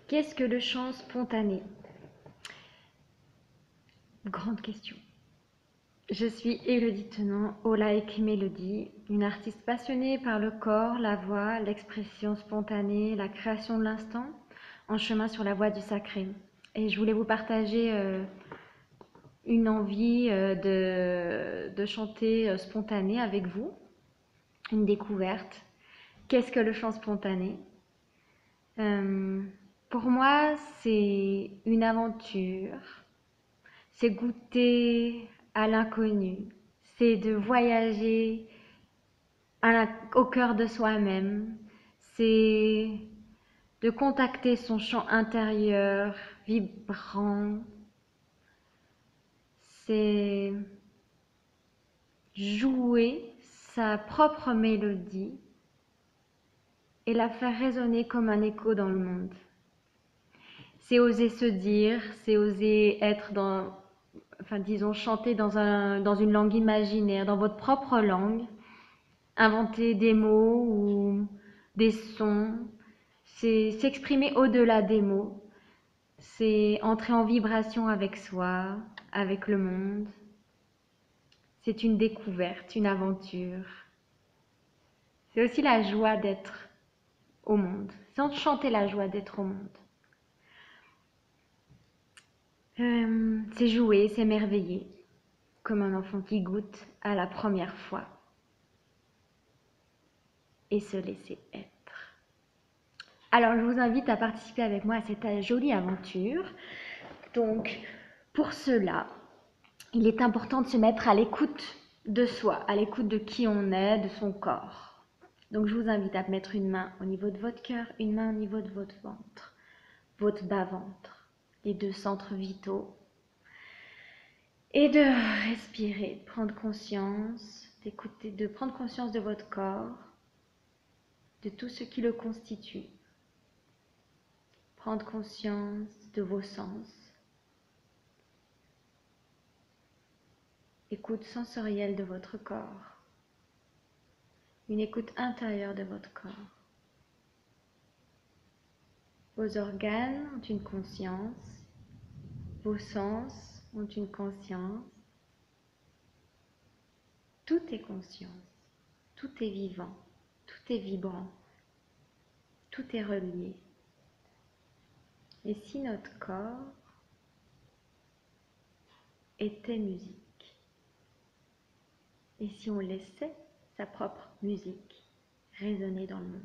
Qu'est-ce que le chant spontané? Grande question. Je suis Élodie Tenant, au Like Mélodie, une artiste passionnée par le corps, la voix, l'expression spontanée, la création de l'instant, en chemin sur la voie du sacré. Et je voulais vous partager une envie de chanter spontané avec vous, une découverte. Qu'est-ce que le chant spontané? Pour moi, c'est une aventure, c'est goûter à l'inconnu, c'est de voyager au cœur de soi-même, c'est de contacter son chant intérieur, vibrant, c'est jouer sa propre mélodie et la faire résonner comme un écho dans le monde. C'est oser se dire, c'est oser être disons, chanter dans une langue imaginaire, dans votre propre langue, inventer des mots ou des sons, c'est s'exprimer au-delà des mots, c'est entrer en vibration avec soi, avec le monde. C'est une découverte, une aventure. C'est aussi la joie d'être au monde, c'est chanter la joie d'être au monde. C'est jouer, s'émerveiller, comme un enfant qui goûte à la première fois et se laisser être. Alors, je vous invite à participer avec moi à cette jolie aventure. Donc, pour cela, il est important de se mettre à l'écoute de soi, à l'écoute de qui on est, de son corps. Donc, je vous invite à mettre une main au niveau de votre cœur, une main au niveau de votre ventre, votre bas-ventre, les deux centres vitaux. Et de respirer, de prendre conscience, d'écouter, de prendre conscience de votre corps, de tout ce qui le constitue. Prendre conscience de vos sens. Écoute sensorielle de votre corps. Une écoute intérieure de votre corps. Vos organes ont une conscience. Vos sens ont une conscience. Tout est conscience. Tout est vivant. Tout est vibrant. Tout est relié. Et si notre corps était musique? Et si on laissait sa propre musique résonner dans le monde?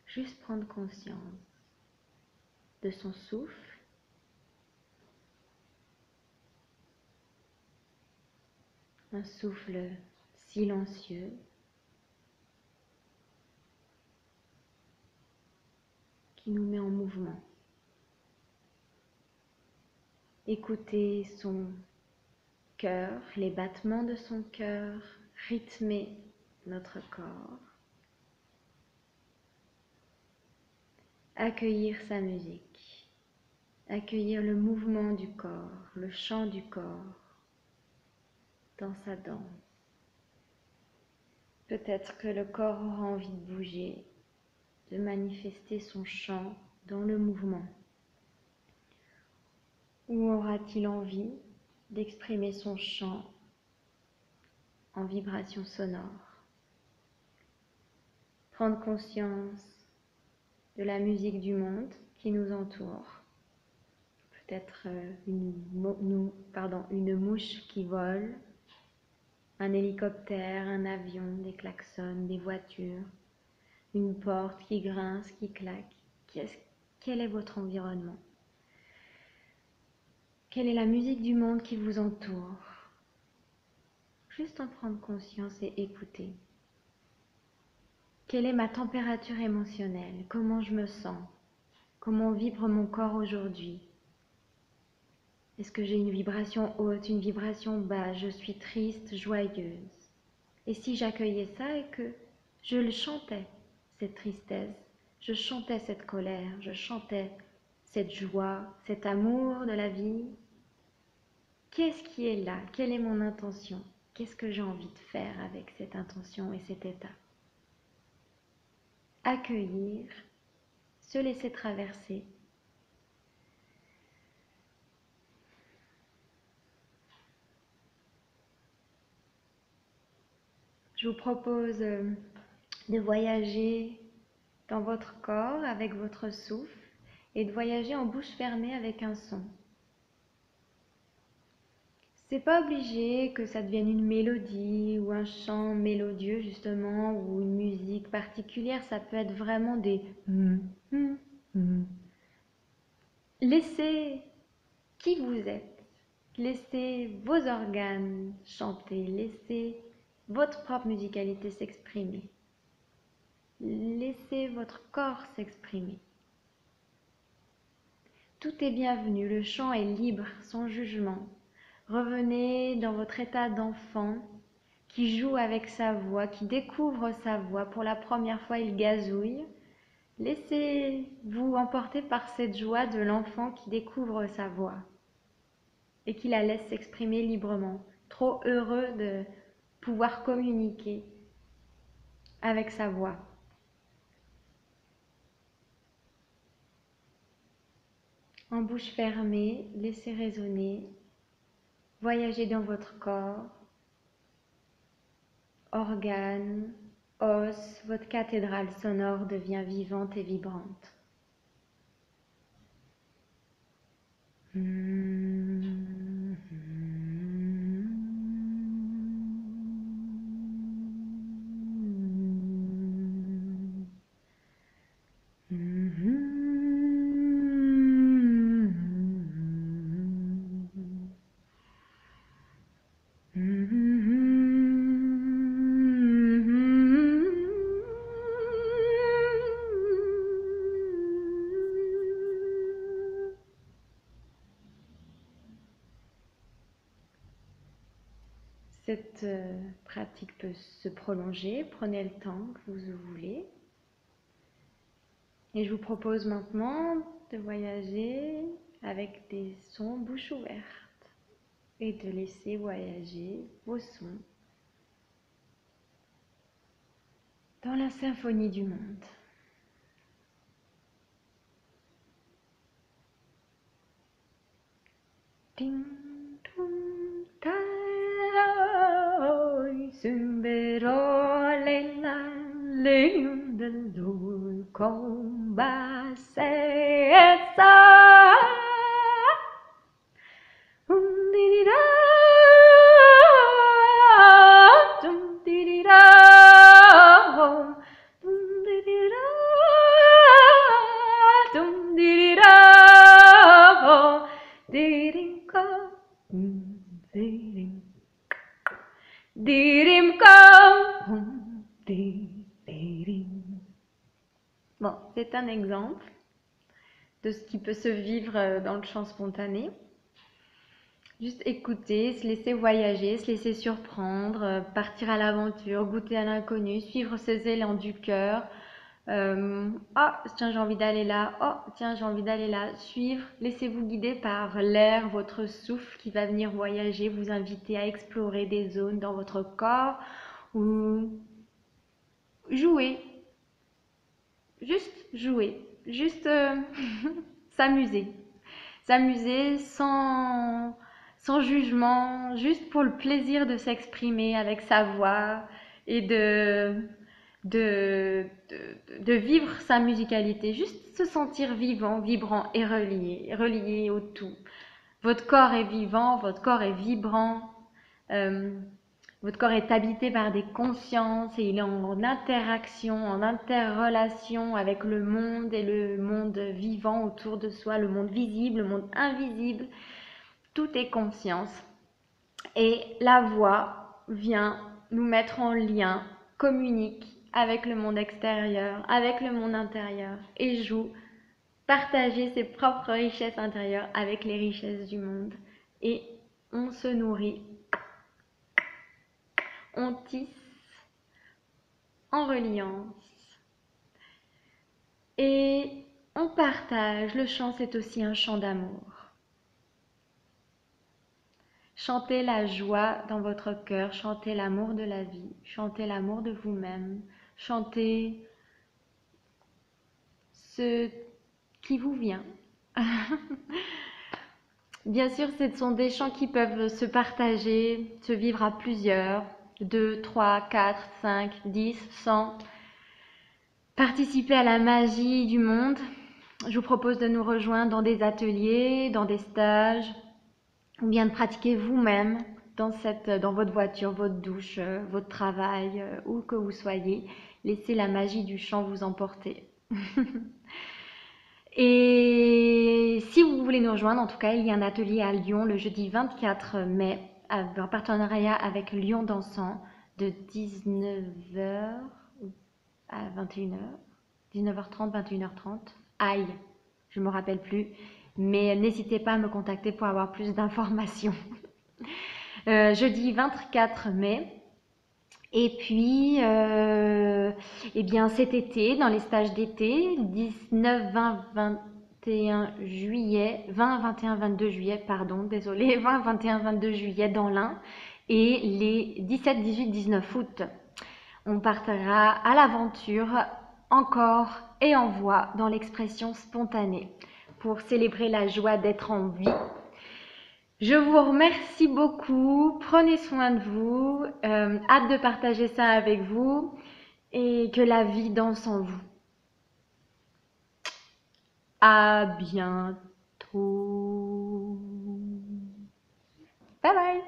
Juste prendre conscience de son souffle, un souffle silencieux, qui nous met en mouvement. Écouter son cœur, les battements de son cœur, rythmer notre corps. Accueillir sa musique, accueillir le mouvement du corps, le chant du corps dans sa danse. Peut-être que le corps aura envie de bouger, de manifester son chant dans le mouvement. Ou aura-t-il envie d'exprimer son chant en vibration sonore? Prendre conscience de la musique du monde qui nous entoure. Peut-être une mouche qui vole, un hélicoptère, un avion, des klaxons, des voitures, une porte qui grince, qui claque. Quel est votre environnement? Quelle est la musique du monde qui vous entoure? Juste en prendre conscience et écouter. Quelle est ma température émotionnelle? Comment je me sens? Comment vibre mon corps aujourd'hui? Est-ce que j'ai une vibration haute, une vibration basse? Je suis triste, joyeuse. Et si j'accueillais ça et que je le chantais, cette tristesse, je chantais cette colère, je chantais cette joie, cet amour de la vie? Qu'est-ce qui est là? Quelle est mon intention? Qu'est-ce que j'ai envie de faire avec cette intention et cet état? Accueillir se laisser traverser. Je vous propose de voyager dans votre corps avec votre souffle et de voyager en bouche fermée avec un son. C'est pas obligé que ça devienne une mélodie ou un chant mélodieux justement ou une musique particulière, ça peut être vraiment des Laissez qui vous êtes, laissez vos organes chanter, laissez votre propre musicalité s'exprimer. Laissez votre corps s'exprimer. Tout est bienvenu, le chant est libre, sans jugement. Revenez dans votre état d'enfant qui joue avec sa voix, qui découvre sa voix. Pour la première fois, il gazouille. Laissez-vous emporter par cette joie de l'enfant qui découvre sa voix et qui la laisse s'exprimer librement. Trop heureux de pouvoir communiquer avec sa voix. En bouche fermée, laissez résonner, voyager dans votre corps, organes, os, votre cathédrale sonore devient vivante et vibrante. Cette pratique peut se prolonger, prenez le temps que vous voulez. Et je vous propose maintenant de voyager avec des sons bouche ouverte et de laisser voyager vos sons dans la symphonie du monde. Ding dong tai sumbero le la le de lu comba se sa di da dum di da dum di da dum di da Bon, c'est un exemple de ce qui peut se vivre dans le chant spontané. Juste écouter, se laisser voyager, se laisser surprendre, partir à l'aventure, goûter à l'inconnu, suivre ses élans du cœur. Oh, tiens, j'ai envie d'aller là. Oh, tiens, j'ai envie d'aller là. Suivre, laissez-vous guider par l'air, votre souffle qui va venir voyager, vous inviter à explorer des zones dans votre corps ou jouer. Juste jouer, juste s'amuser. S'amuser sans jugement, juste pour le plaisir de s'exprimer avec sa voix et de vivre sa musicalité, juste se sentir vivant, vibrant et relié au tout. Votre corps est vivant, votre corps est vibrant, votre corps est habité par des consciences et il est en interaction, en interrelation avec le monde et le monde vivant autour de soi, le monde visible, le monde invisible. Tout est conscience. Et la voix vient nous mettre en lien, communique avec le monde extérieur, avec le monde intérieur et joue, partager ses propres richesses intérieures avec les richesses du monde. Et on se nourrit, on tisse en reliance et on partage. Le chant, c'est aussi un chant d'amour. Chantez la joie dans votre cœur, chantez l'amour de la vie, chantez l'amour de vous-même, chantez ce qui vous vient. Bien sûr, ce sont des chants qui peuvent se partager, se vivre à plusieurs, 2, 3, 4, 5, 10, 100. Participer à la magie du monde. Je vous propose de nous rejoindre dans des ateliers, dans des stages, ou bien de pratiquer vous-même dans votre voiture, votre douche, votre travail, où que vous soyez. Laissez la magie du chant vous emporter. Et si vous voulez nous rejoindre, en tout cas, il y a un atelier à Lyon le jeudi 24 mai, en partenariat avec Lyon Dansant, de 19h à 21h, 19h30, 21h30. Aïe, je ne me rappelle plus, mais n'hésitez pas à me contacter pour avoir plus d'informations. Jeudi 24 mai. Et puis, eh bien, cet été, dans les stages d'été, 19, 20, 21 juillet, 20, 21, 22 juillet, pardon, désolé, 20, 21, 22 juillet dans l'Ain, et les 17, 18, 19 août, on partira à l'aventure encore et en voix dans l'expression spontanée pour célébrer la joie d'être en vie. Je vous remercie beaucoup, prenez soin de vous, hâte de partager ça avec vous et que la vie danse en vous. À bientôt. Bye bye.